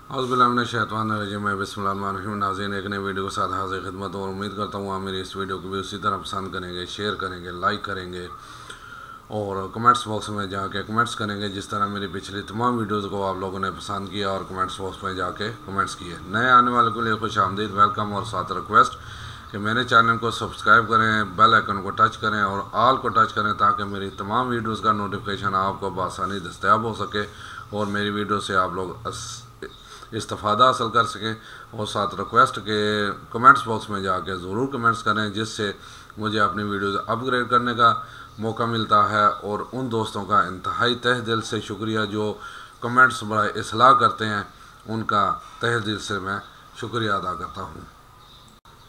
औज़ुबिल्लाहिमिनश्शैतानिर्रजीम बिस्मिल्लाहिर्रहमानिर्रहीम। नाज़रीन, एक नई वीडियो के साथ हाज़िर खिदमत और उम्मीद करता हूँ आप मेरी इस वीडियो को भी उसी तरह पसंद करेंगे, शेयर करेंगे, लाइक करेंगे और कमेंट्स बॉक्स में जाके कमेंट्स करेंगे जिस तरह मेरी पिछली तमाम वीडियोज़ को आप लोगों ने पसंद किया और कमेंट्स बॉक्स में जाके कमेंट्स किए। नए आने वाले के लिए खुश आमदीद, वेलकम और साथ रिक्वेस्ट कि मेरे चैनल को सब्सक्राइब करें, बेल आइकन को टच करें और ऑल को टच करें ताकि मेरी तमाम वीडियोज़ का नोटिफिकेशन आपको बआसानी दस्तयाब हो सके और मेरी वीडियो से आप लोग इस्तिफ़ादा हासिल कर सकें। और साथ रिक्वेस्ट के कमेंट्स बॉक्स में जाके ज़रूर कमेंट्स करें जिससे मुझे अपनी वीडियोज़ अपग्रेड करने का मौका मिलता है। और उन दोस्तों का इंतहाई तहे दिल से शुक्रिया जो कमेंट्स बड़ा इस्लाह करते हैं, उनका तहे दिल से मैं शुक्रिया अदा करता हूँ।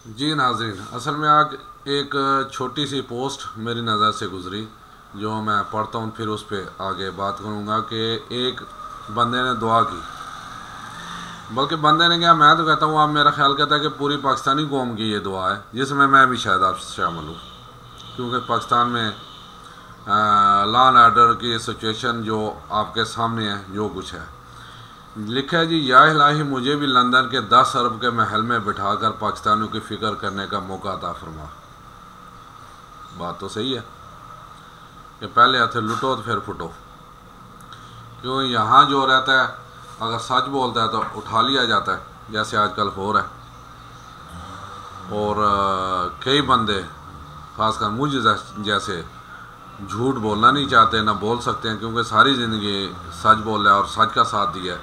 जी नाज़रीन, असल में आज एक छोटी सी पोस्ट मेरी नज़र से गुज़री जो मैं पढ़ता हूँ, फिर उस पर आगे बात करूँगा कि एक बंदे ने दुआ की, बल्कि बंदे ने क्या, मैं तो कहता हूँ, आप मेरा ख्याल कहता है कि पूरी पाकिस्तानी कौम की ये दुआ है जिसमें मैं भी शायद आपसे शामिल हूँ, क्योंकि पाकिस्तान में लॉ एंड ऑर्डर की सिचुएशन जो आपके सामने है, जो कुछ है लिखा है जी, या इलाही मुझे भी लंदन के 10 अरब के महल में बिठाकर पाकिस्तानियों की फ़िक्र करने का मौका अता फरमा। बात तो सही है कि पहले हाथे लुटो तो फिर फुटो, क्यों यहाँ जो रहता है अगर सच बोलता है तो उठा लिया जाता है, जैसे आजकल हो रहा है। और कई बंदे खासकर मुझे जैसे झूठ बोलना नहीं चाहते, ना बोल सकते हैं, क्योंकि सारी ज़िंदगी सच बोल रहा है और सच का साथ दिया है।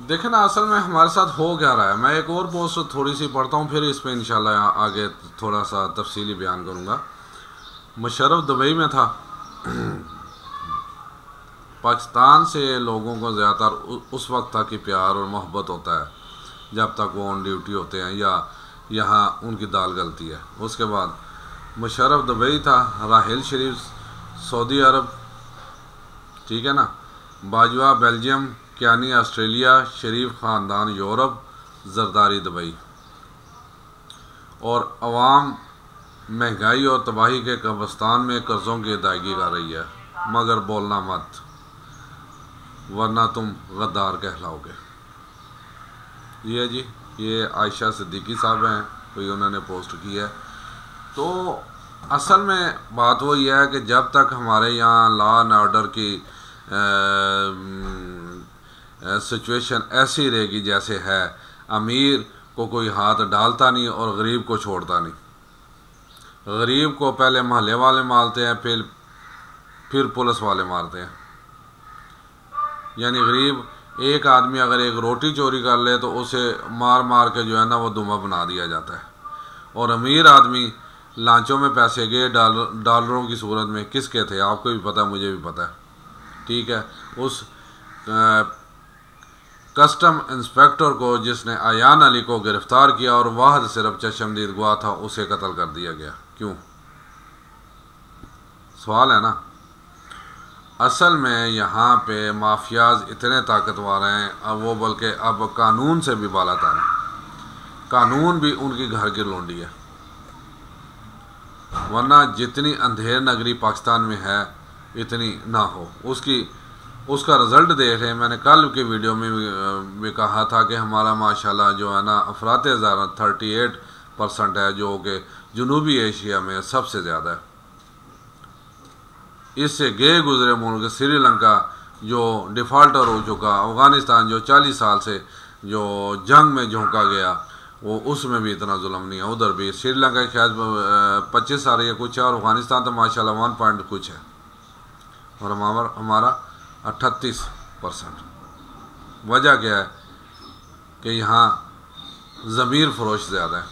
देखें ना, असल में हमारे साथ हो क्या रहा है। मैं एक और पोस्ट थोड़ी सी पढ़ता हूँ, फिर इस पर इंशाल्लाह आगे थोड़ा सा तफसीली बयान करूँगा। मुशर्रफ दुबई में था। पाकिस्तान से लोगों को ज़्यादातर उस वक्त तक ही प्यार और मोहब्बत होता है जब तक वो ऑन ड्यूटी होते हैं या यहाँ उनकी दाल गलती है। उसके बाद मुशर्रफ दुबई था, राहिल शरीफ सऊदी अरब, ठीक है ना, बाजवा बेल्जियम, कियानी ऑस्ट्रेलिया, शरीफ ख़ानदान यूरोप, जरदारी दुबई। और अवाम महंगाई और तबाही के कब्रिस्तान में कर्ज़ों की अदायगी कर रही है, मगर बोलना मत वरना तुम गद्दार कहलाओगे। ये जी, ये आयशा सिद्दीकी साहब हैं, कोई उन्होंने पोस्ट की है। तो असल में बात वो ये है कि जब तक हमारे यहाँ लॉ एंड ऑर्डर की सिचुएशन ऐसी रहेगी जैसे है, अमीर को कोई हाथ डालता नहीं और गरीब को छोड़ता नहीं। गरीब को पहले महल्ले वाले मारते हैं, फिर पुलिस वाले मारते हैं। यानी गरीब एक आदमी अगर एक रोटी चोरी कर ले तो उसे मार मार के जो है ना वो दुमा बना दिया जाता है। और अमीर आदमी लांचों में पैसे गए डॉलरों की सूरत में, किसके थे आपको भी पता है, मुझे भी पता है, ठीक है। उस कस्टम इंस्पेक्टर को जिसने आयान अली को गिरफ्तार किया और वाहद सिर्फ चशमदीद गवाह था, उसे कत्ल कर दिया गया। क्यों? सवाल है ना। असल में यहाँ पे माफियाज इतने ताकतवर हैं, अब वो बल्कि अब कानून से भी बालातर हैं। कानून भी उनकी घर की लोंडी है, वरना जितनी अंधेर नगरी पाकिस्तान में है इतनी ना हो। उसका रिज़ल्ट देख रहे हैं। मैंने कल की वीडियो में भी कहा था कि हमारा माशाल्लाह जो है ना अफरात ज़रा 38% है, जो कि जनूबी एशिया में सबसे ज़्यादा है। इससे गए गुजरे मुल्क श्रीलंका जो डिफ़ाल्टर हो चुका, अफ़गानिस्तान जो 40 साल से जो जंग में झोंका गया, वो उसमें भी इतना जुल्म नहीं है। उधर भी श्रीलंका के शायद 25 साल या कुछ है, और अफ़गानिस्तान तो माशाल्लाह 1 पॉइंट कुछ है, और हमारा 38%। वजह क्या है कि यहाँ ज़मीर फरोश ज़्यादा है,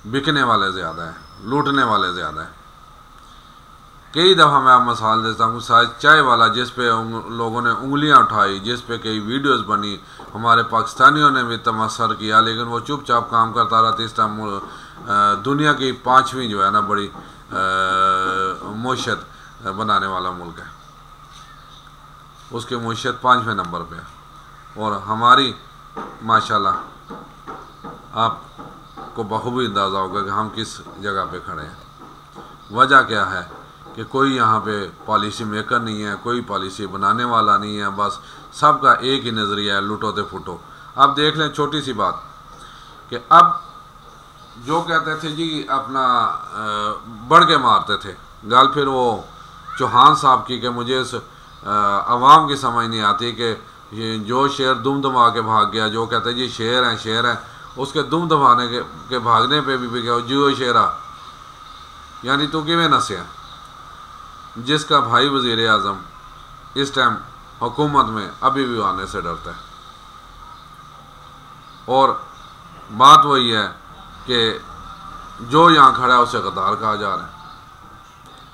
बिकने वाले ज़्यादा हैं, लूटने वाले ज़्यादा हैं। कई दफ़ा मैं आप मिसाल देता हूँ, शायद चाय वाला जिस पे लोगों ने उंगलियां उठाई, जिस पे कई वीडियोस बनी, हमारे पाकिस्तानियों ने भी तमस्सर किया, लेकिन वो चुपचाप काम करता रहा। इस दुनिया की 5वीं जो है ना बड़ी मईशत बनाने वाला मुल्क है, उसकी मईशत 5वें नंबर पे है। और हमारी माशाल्लाह आपको बखूबी अंदाज़ा होगा कि हम किस जगह पे खड़े हैं। वजह क्या है कि कोई यहाँ पे पॉलिसी मेकर नहीं है, कोई पॉलिसी बनाने वाला नहीं है, बस सबका एक ही नज़रिया है, लूटो ते फूटो। अब देख लें छोटी सी बात कि अब जो कहते थे जी अपना बढ़ के मारते थे गाल, फिर वो चौहान साहब की कि मुझे इस अवाम की समझ नहीं आती कि ये जो शेर दुम दबा के भाग गया, जो कहते जी शेर हैं, उसके दुम दबाने के भागने पे भी गया जियो शेरा, यानी तू किवें नसिया, जिसका भाई वज़ीर आज़म इस टाइम हुकूमत में अभी भी आने से डरता है। और बात वही है कि जो यहाँ खड़ा है उसे गद्दार कहा जा रहा है,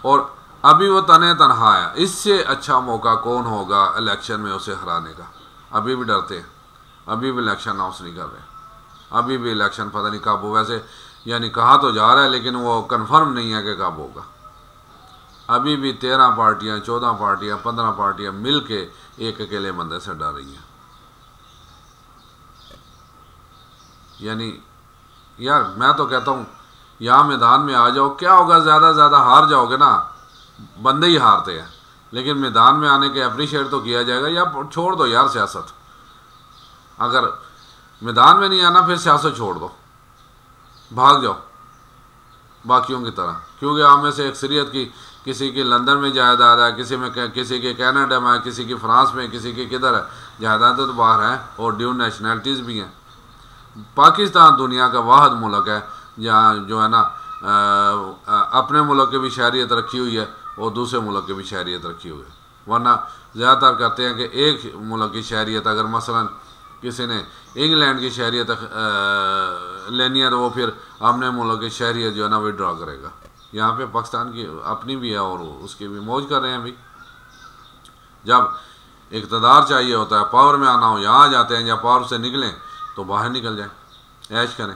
और अभी वो तने तनहा है। इससे अच्छा मौका कौन होगा इलेक्शन में उसे हराने का? अभी भी डरते हैं, अभी भी इलेक्शन अनाउंस नहीं कर रहे, अभी भी इलेक्शन पता नहीं कब हो। वैसे यानी कहा तो जा रहा है लेकिन वो कंफर्म नहीं है कि कब होगा। अभी भी 13 पार्टियां, 14 पार्टियां, 15 पार्टियां मिल के एक अकेले बंदे से डर रही हैं। यानी यार मैं तो कहता हूँ यहाँ मैदान में आ जाओ, क्या होगा, ज़्यादा से ज़्यादा हार जाओगे ना, बंदे ही हारते हैं, लेकिन मैदान में आने के अप्रिशिएट तो किया जाएगा। या छोड़ दो यार सियासत, अगर मैदान में नहीं आना फिर सियासत छोड़ दो, भाग जाओ बाकियों की तरह। क्योंकि आप में से अक्सरियत की, किसी की लंदन में जायदाद है, किसी के कनाडा में है, किसी की फ्रांस में, किसी की किधर है, जायदाद तो बाहर हैं, और ड्यू नेशनलिटीज़ भी हैं। पाकिस्तान दुनिया का वाहिद मुल्क है जहाँ जो है ना अपने मुल्क की भी शहरियत रखी हुई है और दूसरे मुल्क की भी शहरियत रखी हुई है। वरना ज़्यादातर कहते हैं कि एक मुल्क की शहरियत, अगर मसलन किसी ने इंग्लैंड की शहरियत लेनी है तो वो फिर अपने मुल्क की शहरियत जो है ना विड्रॉ करेगा। यहाँ पे पाकिस्तान की अपनी भी है और उसकी भी मौज कर रहे हैं। अभी जब इक़्तिदार चाहिए होता है, पावर में आना हो, यहाँ आ जाते हैं, या पावर से निकलें तो बाहर निकल जाए, ऐश करें।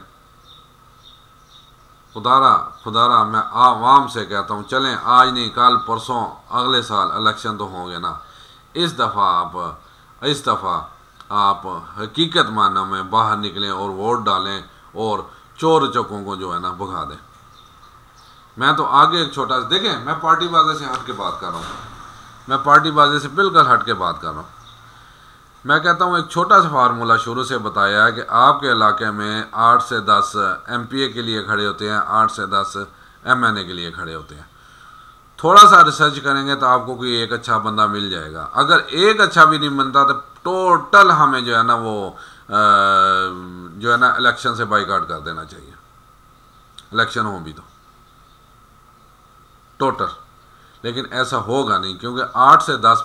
खुदारा मैं आवाम से कहता हूँ, चलें आज नहीं कल परसों अगले साल इलेक्शन तो होंगे ना, इस दफ़ा आप हकीकत मानों में बाहर निकलें और वोट डालें और चोर चकों को जो है ना भगा दें। मैं तो आगे एक छोटा सा देखें, मैं पार्टीबाजी से हट के बात कर रहा हूँ, मैं पार्टीबाजी से बिल्कुल हट के बात कर रहा हूँ। मैं कहता हूँ एक छोटा सा फार्मूला शुरू से बताया है कि आपके इलाके में 8 से 10 MPA के लिए खड़े होते हैं, 8 से 10 MNA के लिए खड़े होते हैं। थोड़ा सा रिसर्च करेंगे तो आपको कोई एक अच्छा बंदा मिल जाएगा। अगर एक अच्छा भी नहीं बनता तो टोटल हमें जो है ना वो जो है ना इलेक्शन से बाइकआउट कर देना चाहिए, इलेक्शन हो भी तो टोटल। लेकिन ऐसा होगा नहीं, क्योंकि 8 से 10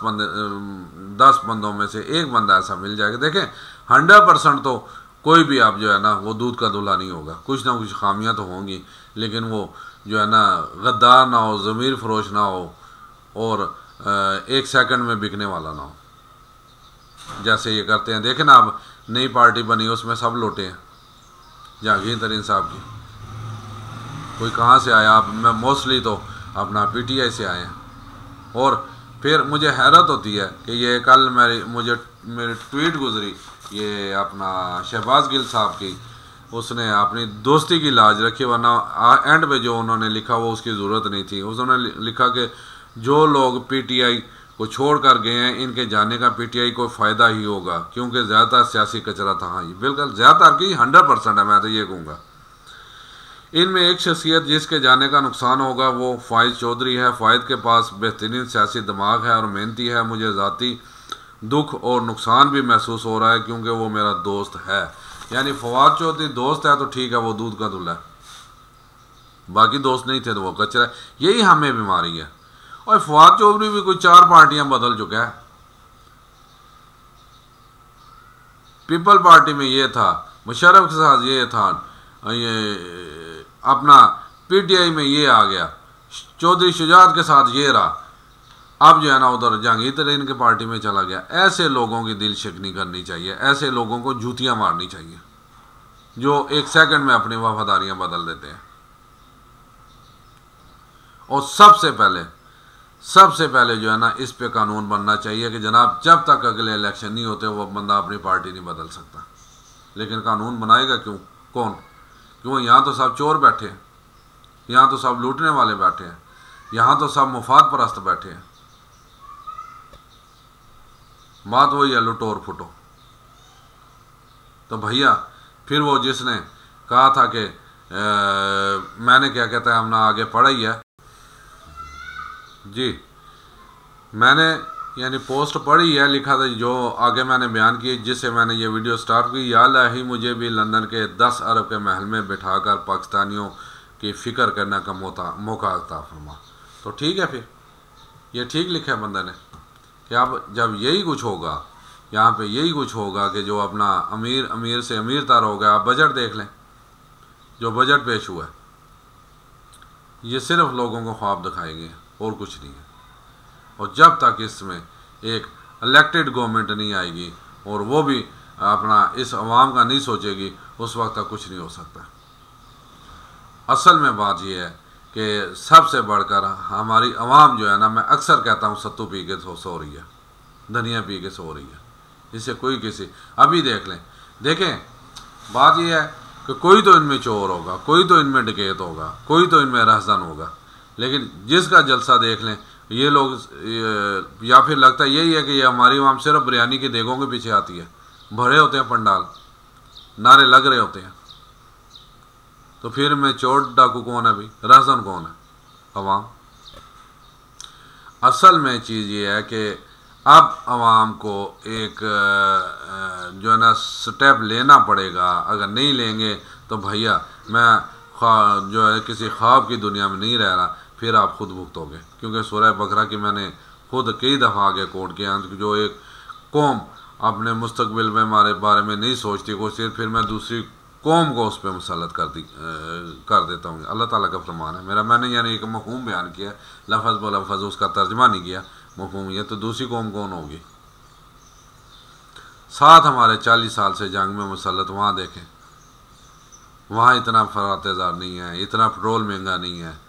बंदों में से एक बंदा ऐसा मिल जाएगा। देखें 100% तो कोई भी आप जो है ना वो दूध का दूल्हा नहीं होगा, कुछ ना कुछ खामियां तो होंगी, लेकिन वो जो है ना गद्दार ना हो, ज़मीर फरोश ना हो, और एक सेकंड में बिकने वाला ना हो, जैसे ये करते हैं। देखें ना अब नई पार्टी बनी, उसमें सब लोटे हैं, जहांगीर तरीन साहब की, कोई कहाँ से आया, आप मैं मोस्टली तो अपना PTI से आए हैं। और फिर मुझे हैरत होती है कि ये कल मेरी ट्वीट गुजरी, ये अपना शहबाज गिल साहब की, उसने अपनी दोस्ती की लाज रखी, वरना एंड पे जो उन्होंने लिखा वो उसकी ज़रूरत नहीं थी। उन्होंने लिखा कि जो लोग PTI को छोड़ कर गए हैं, इनके जाने का PTI को फ़ायदा ही होगा, क्योंकि ज़्यादातर सियासी कचरा था। हाँ, ये बिल्कुल ज़्यादातर की 100% है, मैं तो ये कहूँगा। इनमें एक शख्सियत जिसके जाने का नुकसान होगा वो फ़ाइज़ चौधरी है। फ़ाइज़ के पास बेहतरीन सियासी दिमाग है और मेहनती है। मुझे ज़ाती दुख और नुकसान भी महसूस हो रहा है क्योंकि वो मेरा दोस्त है। यानी फवाद चौधरी दोस्त है तो ठीक है, वो दूध का दूल्हा है, बाकी दोस्त नहीं थे तो वो कचरा है। यही हमें बीमारी है। और फवाद चौधरी भी कोई 4 पार्टियां बदल चुका है। पीपल पार्टी में ये था, मुशर्रफ के साथ ये था, ये अपना PTI में ये आ गया, चौधरी शुजात के साथ ये रहा, अब जो है ना उधर जहांगीर तरीन के पार्टी में चला गया। ऐसे लोगों की दिल शिकनी करनी चाहिए, ऐसे लोगों को जूतियां मारनी चाहिए जो एक सेकंड में अपनी वफादारियां बदल देते हैं। और सबसे पहले जो है ना इस पे कानून बनना चाहिए कि जनाब जब तक अगले इलेक्शन नहीं होते वो बंदा अपनी पार्टी नहीं बदल सकता। लेकिन कानून बनाएगा कौन? क्यों यहाँ तो सब चोर बैठे हैं, यहाँ तो सब लूटने वाले बैठे हैं, यहाँ तो सब मुफाद परस्त बैठे हैं। बात वही है, लुटोर फुटो। तो भैया फिर वो जिसने कहा था कि मैंने क्या कहता है अपना आगे पढ़ा ही है जी, मैंने यानी पोस्ट पढ़ी है, लिखा था जो आगे मैंने बयान की, जिससे मैंने ये वीडियो स्टार्ट की। या लाही मुझे भी लंदन के 10 अरब के महल में बिठाकर पाकिस्तानियों की फ़िक्र करने का मौका अता फरमा। तो ठीक है, फिर ये ठीक लिखा है बंदे ने कि अब जब यही कुछ होगा, यहाँ पे यही कुछ होगा कि जो अपना अमीर से अमीर तर हो गया। आप बजट देख लें, जो बजट पेश हुआ है ये सिर्फ लोगों को ख्वाब दिखाएंगे और कुछ नहीं है। और जब तक इसमें एक इलेक्टेड गवर्नमेंट नहीं आएगी और वो भी अपना इस अवाम का नहीं सोचेगी, उस वक्त तक कुछ नहीं हो सकता। असल में बात यह है कि सबसे बढ़कर हमारी अवाम जो है ना, मैं अक्सर कहता हूँ सत्तू पी के सो रही है, धनिया पी के सो रही है। इससे कोई किसी अभी देख लें, देखें बात यह है कि कोई तो इनमें चोर होगा, कोई तो इनमें डकैत होगा, कोई तो इनमें रहज़न होगा, लेकिन जिसका जलसा देख लें ये लोग या फिर लगता यही है कि ये हमारी आवाम सिर्फ बिरयानी के देगों के पीछे आती है। भरे होते हैं पंडाल, नारे लग रहे होते हैं, तो फिर में चोर डाकू कौन है भाई, रहज़न कौन है? अवाम। असल में चीज़ ये है कि अब अवाम को एक जो है ना स्टेप लेना पड़ेगा। अगर नहीं लेंगे तो भैया मैं जो है किसी ख्वाब की दुनिया में नहीं रह रहा, फिर आप खुद भुगतोगे। क्योंकि सूरह बकरा की मैंने खुद कई दफ़ा आगे कोट किया, जो एक कौम अपने मुस्तकबिल में हमारे बारे में नहीं सोचती, को सिर्फ फिर मैं दूसरी कौम को उस पर मुसल्लत कर देता हूँ। अल्लाह ताला का फरमान है मेरा। मैंने यानी एक मफ़हूम बयान किया, लफ्ज़ ब लफ्ज़ उसका तर्जमा नहीं किया। मफ़हूम ये तो दूसरी कौम कौन होगी? साथ हमारे 40 साल से जंग में मुसल्लत, वहाँ देखें, वहाँ इतना फरातेज़ार नहीं है, इतना पेट्रोल महंगा नहीं है।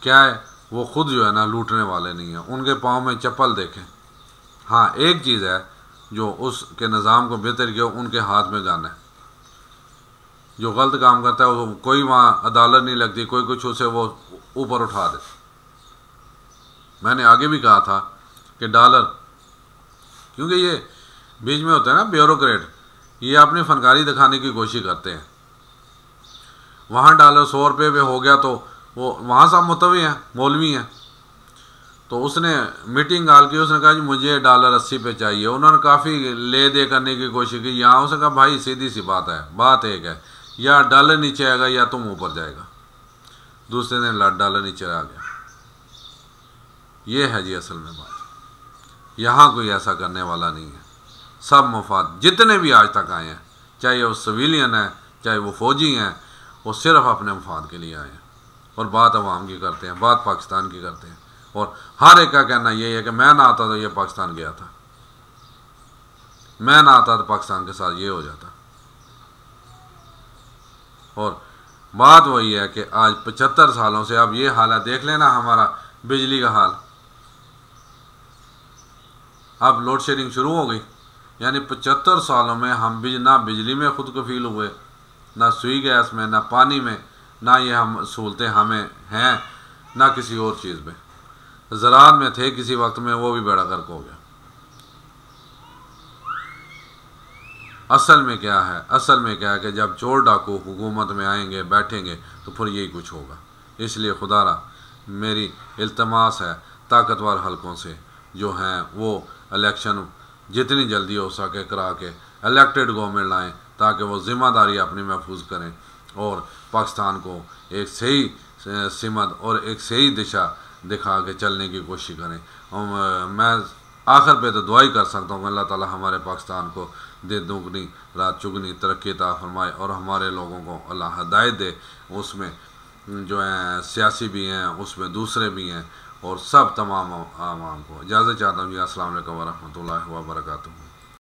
क्या है, वो ख़ुद जो है ना लूटने वाले नहीं हैं, उनके पाँव में चप्पल देखें। हाँ, एक चीज़ है जो उसके निज़ाम को बेहतर किया, उनके हाथ में गन है। जो गलत काम करता है वो कोई वहाँ अदालत नहीं लगती, कोई कुछ उसे वो ऊपर उठा दे। मैंने आगे भी कहा था कि डॉलर, क्योंकि ये बीच में होता है ना ब्यूरोक्रेट, ये अपनी फनकारी दिखाने की कोशिश करते हैं। वहाँ डॉलर 100 रुपये पे हो गया तो वो वहाँ सब मुतवी हैं, मौलवी हैं, तो उसने मीटिंग गाल की, उसने कहा जी मुझे डॉलर 80 पे चाहिए। उन्होंने काफ़ी ले दे करने की कोशिश की। यहाँ उसने कहा भाई सीधी सी बात है, बात एक है, या डॉलर नीचे आएगा या तुम ऊपर जाएगा। दूसरे दिन डॉलर नीचे आ गया। ये है जी असल में बात। यहाँ कोई ऐसा करने वाला नहीं है। सब मुफाद जितने भी आज तक आए हैं, चाहे वो सिविलियन है चाहे वो फ़ौजी हैं, वो सिर्फ अपने मुफाद के लिए आए हैं और बात अवाम की करते हैं, बात पाकिस्तान की करते हैं। और हर एक का कहना यही है कि मैं ना आता तो ये पाकिस्तान गया था, मैं ना आता तो पाकिस्तान के साथ ये हो जाता। और बात वही है कि आज 75 सालों से अब ये हाल है। देख लेना हमारा बिजली का हाल, अब लोड शेडिंग शुरू हो गई। यानी 75 सालों में हम ना बिजली में खुद कफील हुए, ना सुई गैस में, ना पानी में, ना ये हम सहूलतें हमें हैं, ना किसी और चीज़ में। ज़राअत में थे किसी वक्त में, वो भी बड़ा गर्क हो गया। असल में क्या है, असल में क्या है कि जब चोर डाकू हुकूमत में आएंगे, बैठेंगे, तो फिर यही कुछ होगा। इसलिए खुदारा मेरी इल्तमास है ताकतवर हलकों से जो हैं वो इलेक्शन जितनी जल्दी हो सके करा के इलेक्टेड गवर्नमेंट लाएँ, ताकि वो ज़िम्मेदारी अपनी महफूज करें और पाकिस्तान को एक सही सिमत और एक सही दिशा दिखा के चलने की कोशिश करें। और मैं आखिर पे तो दुआ ही कर सकता हूँ, अल्लाह ताला हमारे पाकिस्तान को दिन दुगनी रात चुगनी तरक्की अता फरमाए और हमारे लोगों को अल्लाह हिदायत दे। उसमें जो हैं सियासी भी हैं, उसमें दूसरे भी हैं, और सब तमाम आवाम को इजाज़त चाहता हूँ जी। अस्सलाम वालेकुम व रहमतुल्लाहि व बरकातुहू।